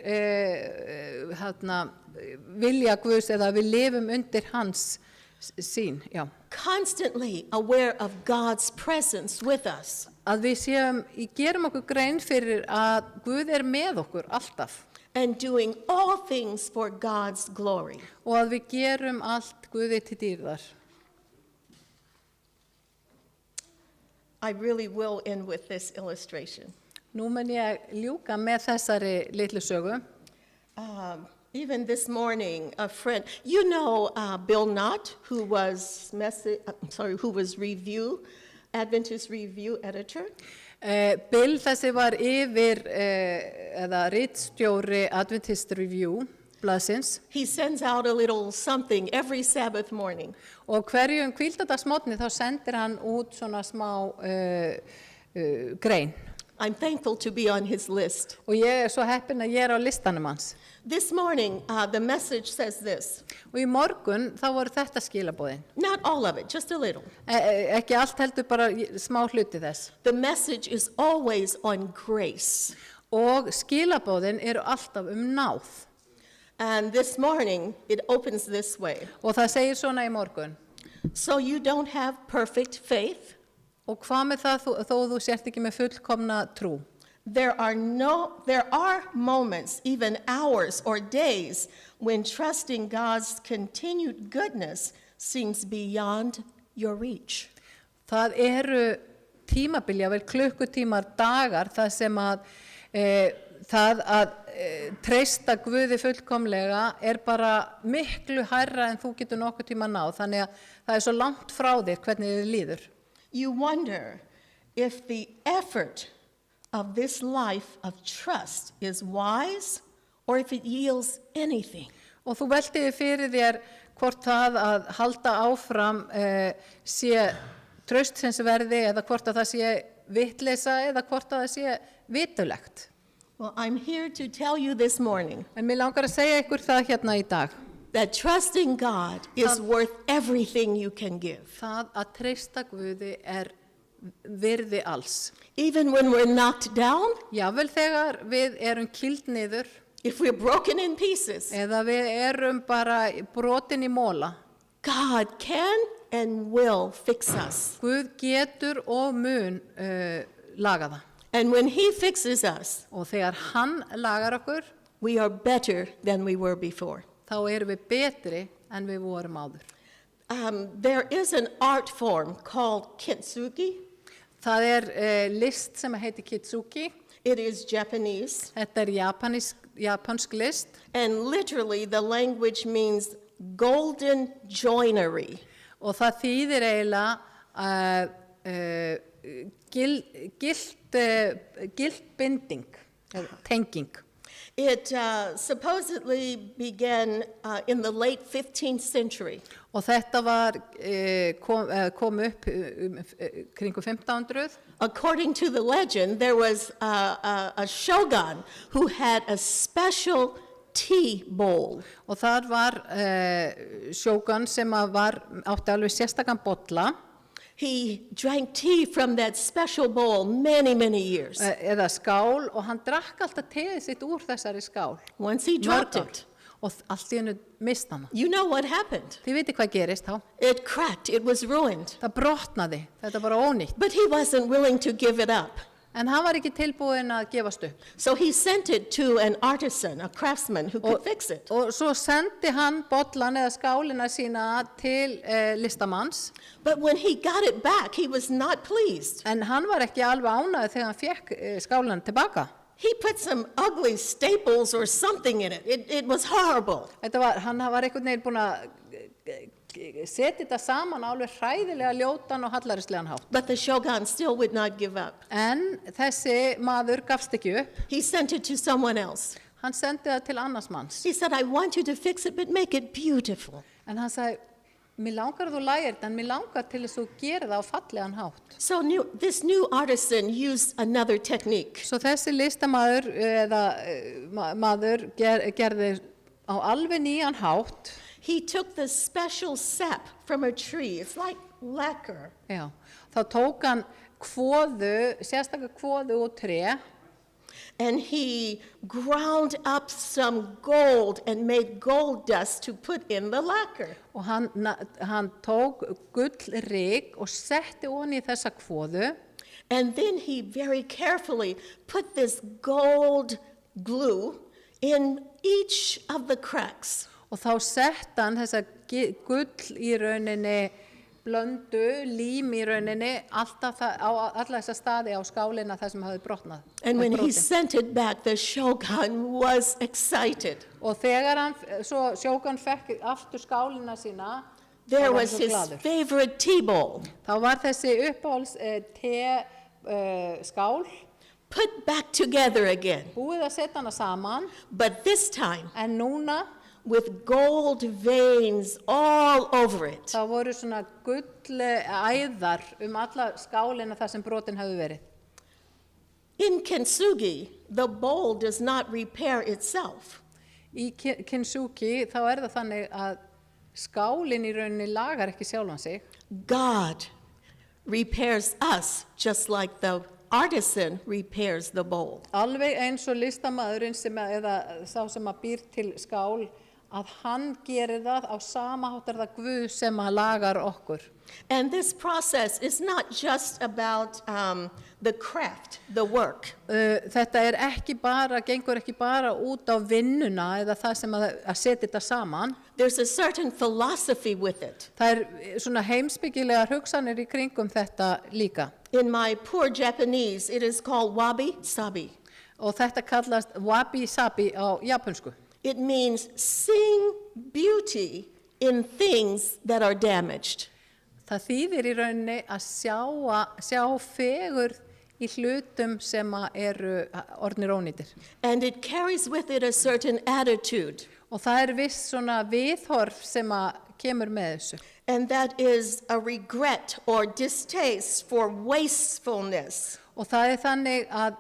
A: vilja Guðs eða við lifum undir hans sýn, já.
B: Constantly aware of God's presence with us.
A: Að við gerum okkur grein fyrir að Guð með okkur alltaf.
B: And doing all things for God's glory.
A: Og að við gerum allt Guði til dýrðar.
B: I really will end with this illustration.
A: Nú mun ég ljúka með þessari litlu sögu.
B: Even this morning, a friend, you know Bill Knott, who was Adventist Review editor?
A: Bill þessi var yfir, eða ritstjóri Adventist Review blaðsins.
B: He sends out a little something every Sabbath morning.
A: Og hverjum hvíldardagsmorgni þá sendir hann út svona smá grein.
B: I'm thankful to be on his list.
A: Og ég svo heppin að ég á listanum hans.
B: This morning, the message says this.
A: Og í morgun þá voru þetta skilaboðin.
B: Not all of it, just a little.
A: Ekki allt heldur bara smá hluti þess.
B: The message is always on grace.
A: Og skilaboðin eru alltaf náð.
B: And this morning, it opens this way.
A: Og það segir svona í morgun.
B: So you don't have perfect faith?
A: Og hvað með það þó þú sért ekki með fullkomna trú?
B: There are moments, even hours or days, when trusting God's continued goodness seems beyond your reach.
A: Það eru tímabilja, vel klukkutímar, dagar, það sem að það að treysta Guði fullkomlega bara miklu hærra en þú getur nokkuð tíma náð, þannig að það svo langt frá þér hvernig þið líður.
B: You wonder if the effort of this life of trust is wise or if it yields anything.
A: Og þú veltiði fyrir þér hvort það að halda áfram sé traustsins verði eða hvort að það sé vitleysa eða hvort að það sé vitulegt.
B: Well, I'm here to tell you this morning
A: En mér langar að segja ykkur það hérna í dag.
B: that trusting God is worth everything you can give.
A: Það að treysta Guði virði alls.
B: Even when we're knocked down,
A: Jafnvel þegar við erum kýld niður
B: if we're broken in pieces,
A: eða við erum bara brotin í mola.
B: God can and will fix us.
A: Guð getur og mun laga það.
B: And when He fixes us,
A: Og þegar hann lagar okkur,
B: we are better than we were before.
A: þá erum við betri en við vorum áður.
B: There is an art form called kintsugi.
A: Það list sem heitir Kitsugi.
B: It is Japanese,
A: Þetta japansk list.
B: and literally the language means golden joinery.
A: Og það þýðir eiginlega gilt binding, tenging.
B: It supposedly began in the late 15th century.
A: Og þetta kom upp kringu 1500.
B: According to the legend, there was a shogun who had a special tea bowl.
A: Og þar var sjógun sem átti alveg sérstakann bolla.
B: He drank tea from that special bowl many, many years.
A: Eða skál, og hann drakk alltaf teið sitt úr þessari skál.
B: Once he dropped it,
A: Og allt í hennu mist hana.
B: you know what happened.
A: Þið viti hvað gerist þá?
B: It cracked, it was ruined.
A: Það brotnaði, þetta bara ónýtt.
B: But he wasn't willing to give it up.
A: En hann var ekki tilbúinn að gefast upp.
B: So he sent it to an artisan, a craftsman who could fix it.
A: Og svo sendi hann bollan eða skálina sína til listamanns.
B: But when he got it back, he was not pleased.
A: En hann var ekki alveg ánægður þegar hann fékk skálina tilbaka.
B: He put some ugly staples or something in it. It was horrible.
A: Hann var einhvern veginn búinn að setja þetta saman alveg hræðilega ljótan og hallarislegan hátt.
B: But the shogun still would not give up.
A: En þessi maður gafst ekki upp.
B: He sent it to someone else.
A: Hann sendi það til annars manns.
B: He said, I want you to fix it, but make it beautiful.
A: En hann sagði, mér langar að þú lægir þetta, en mér langar til þess að þú gerir það á fallegan hátt.
B: So this new artisan used another technique.
A: Svo þessi listamaður eða maður gerði á alveg nýjan hátt.
B: He took the special sap from a tree. It's like lacquer.
A: Já, þá tók hann sérstaklega kvoðu og tré.
B: And he ground up some gold and made gold dust to put in the lacquer.
A: Og hann tók gullryk og setti ofan í þessa kvoðu.
B: And then he very carefully put this gold glue in each of the cracks.
A: Og þá sett hann þessa gull í rauninni, blöndu, lím í rauninni, alltaf á alla þessa staði á skálina þar sem hafði brotnað.
B: And when he sent it back, the shogun was excited.
A: Og þegar hann, svo Shogun fekk aftur skálina sína,
B: There
A: þá var hann
B: was
A: svo
B: his
A: glaður.
B: favorite tea bowl,
A: Þá var þessi uppáhalds skál,
B: put back together again,
A: búið að setja hana saman,
B: but this time
A: en núna
B: with gold veins all over it.
A: þá voru svona æðar alla skálina þar sem brotin hefðu verið.
B: In kintsugi, the bowl does not repair itself.
A: Í kintsugi þá það þannig að skálin í rauninni lagar ekki sjálfan sig.
B: God repairs us just like the artisan repairs the bowl.
A: Alveg eins og listamaðurinn eða sá sem að býr til skál, að hann gerir það á sama hátt það Guð sem að lagar okkur.
B: And this process is not just about the craft, the work.
A: Þetta gengur ekki bara út á vinnuna eða það sem að setja þetta saman.
B: There's a certain philosophy with it.
A: Það svona heimspekilegar hugsanir í kringum þetta líka.
B: In my poor Japanese, it is called wabi-sabi.
A: Og þetta kallast wabi-sabi á japansku.
B: It means seeing beauty in things that are damaged.
A: Það þýðir í rauninni að sjá fegurð í hlutum sem eru orðnir ónýtir.
B: And it carries with it a certain attitude.
A: Og það viss svona viðhorf sem kemur með þessu.
B: And that is a regret or distaste for wastefulness.
A: Og það þannig að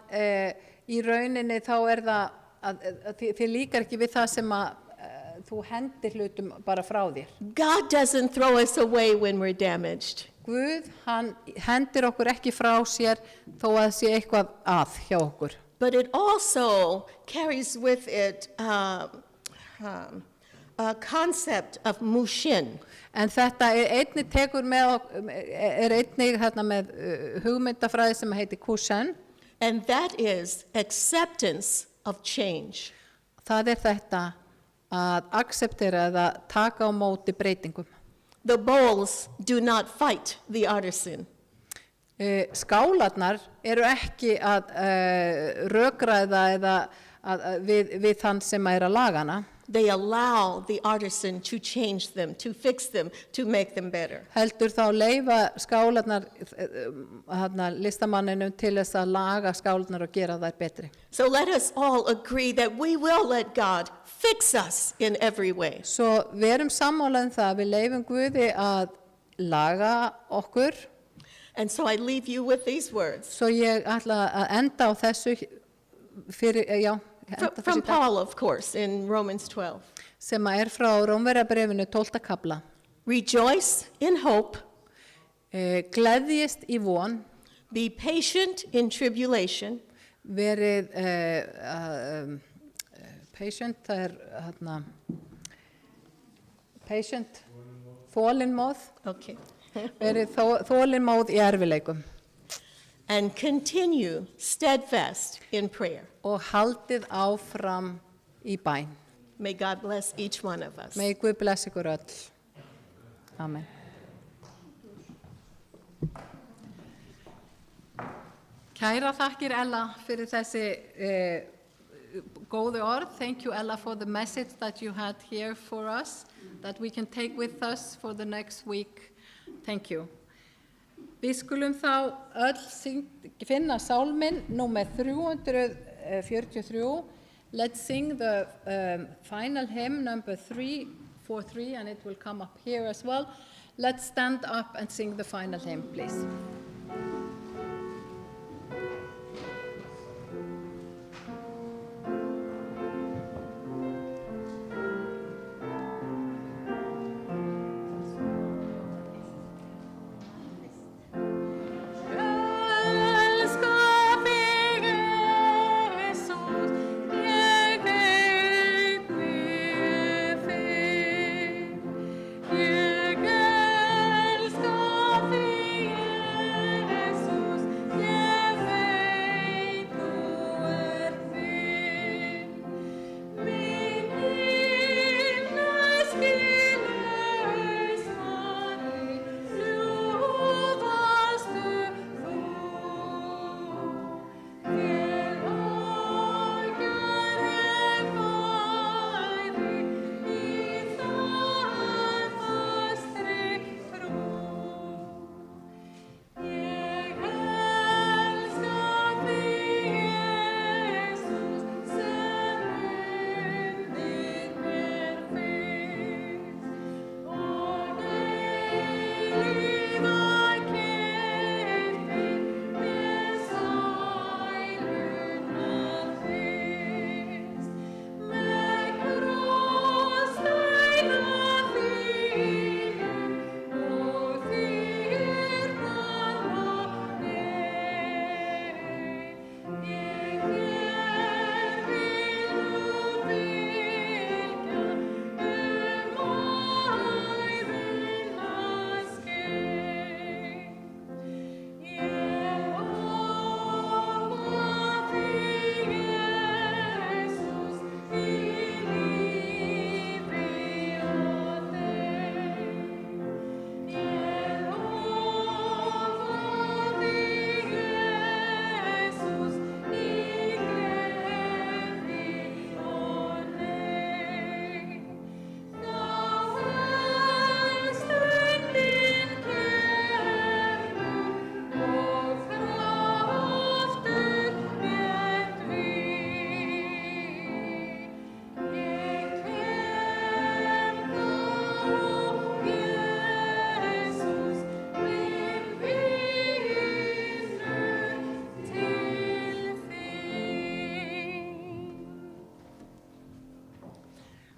A: í rauninni þá það að þið líkar ekki við það sem þú hendir hlutum bara frá þér.
B: God doesn't throw us away when we're damaged.
A: Guð, hann hendir okkur ekki frá sér þó að sé eitthvað að hjá okkur.
B: But it also carries with it a concept of mushin.
A: En þetta einnig tekur með einnig þarna með hugmyndafræði sem heitir Kushan.
B: And that is acceptance of change.
A: Það þetta að acceptera eða taka á móti breytingum.
B: The bowls do not fight the artisan.
A: Skálarnar eru ekki að rökræða eða við þann sem að laga hana.
B: They allow the artisan to change them, to fix them, to make them better.
A: Heldur þá leyfa skálarnar listamanninum til þess að laga skálarnar og gera þær betri.
B: So let us all agree that we will let God fix us in every way.
A: Svo verum sammála það við leyfum Guði að laga okkur.
B: And so I leave you with these words.
A: Svo ég ætla að enda á þessu
B: From Paul, of course, in Romans 12.
A: Sem frá Rómverjabréfinu 12. kafla.
B: Rejoice in hope.
A: Gleðjist í von.
B: Be patient in tribulation.
A: Verið patient, það patient, þolinmóð.
B: Okay.
A: Verið þolinmóð í erfileikum.
B: And continue steadfast in prayer.
A: Og haldið áfram í bæn.
B: May God bless each one of us.
A: May Guð bless ykkur öll. Amen. Kæra þakkir Ella fyrir þessi góðu orð. Thank you Ella for the message that you had here for us, that we can take with us for the next week. Thank you. Við skulum þá öll finna sálminn númer 343. Let's sing the final hymn number 343, and it will come up here as well. Let's stand up and sing the final hymn, please.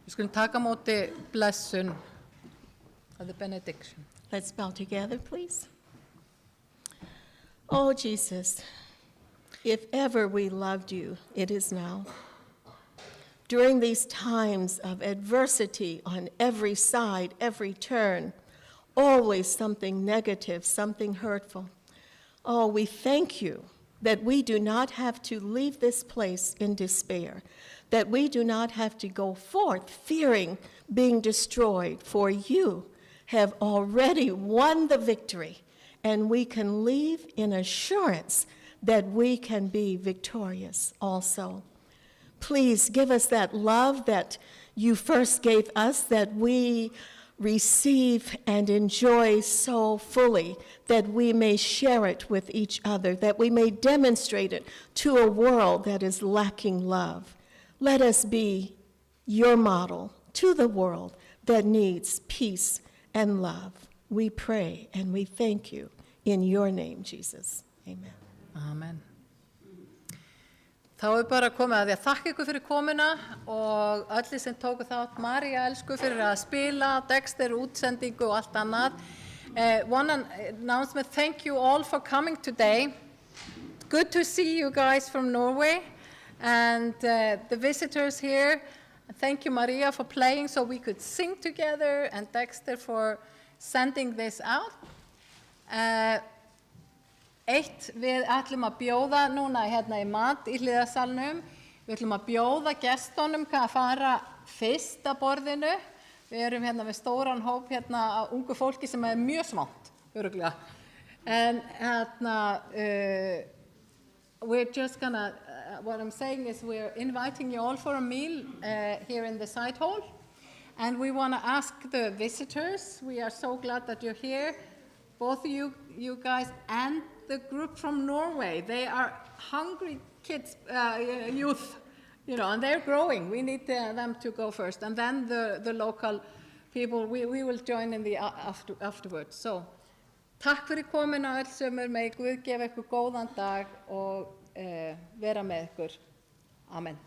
A: Við skulum taka á móti blessun of the benediction.
B: Let's bow together, please. Oh, Jesus, if ever we loved you, it is now. During these times of adversity on every side, every turn, always something negative, something hurtful. Oh, we thank you that we do not have to leave this place in despair, that we do not have to go forth fearing being destroyed, for you have already won the victory, and we can leave in assurance that we can be victorious also. Please give us that love that you first gave us, that we receive and enjoy so fully, that we may share it with each other, that we may demonstrate it to a world that is lacking love. Let us be your model to the world that needs peace and love. We pray and we thank you in your name, Jesus. Amen.
A: Amen. Þá bara komið að því að þakka ykkur fyrir komuna og allir sem tóku þátt, María elsku fyrir að spila, Dexter, útsendingu og allt annað. One announcement, thank you all for coming today. Good to see you guys from Norway and the visitors here. Thank you, Maria, for playing so we could sing together, and Dexter for sending this out. Við ætlum að bjóða núna hérna í mat í hliðarsalnum. Við ætlum að bjóða gestunum að fara fyrst að borðinu. Við erum hérna með stóran hóp hérna af ungu fólki sem mjög smátt, örugglega. En hérna, we're just gonna, what I'm saying is we're inviting you all for a meal here in the side hall. And we want to ask the visitors, we are so glad that you're here, both of you guys and the group from Norway. They are hungry kids, youth, you know, and they're growing. We need them to go first. And then the local people, we will join in the afterwards. So, takk fyrir komuna öll sömur, megi Guð gefa ykkur góðan dag og vera með ykkur. Amen.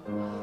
C: Amen.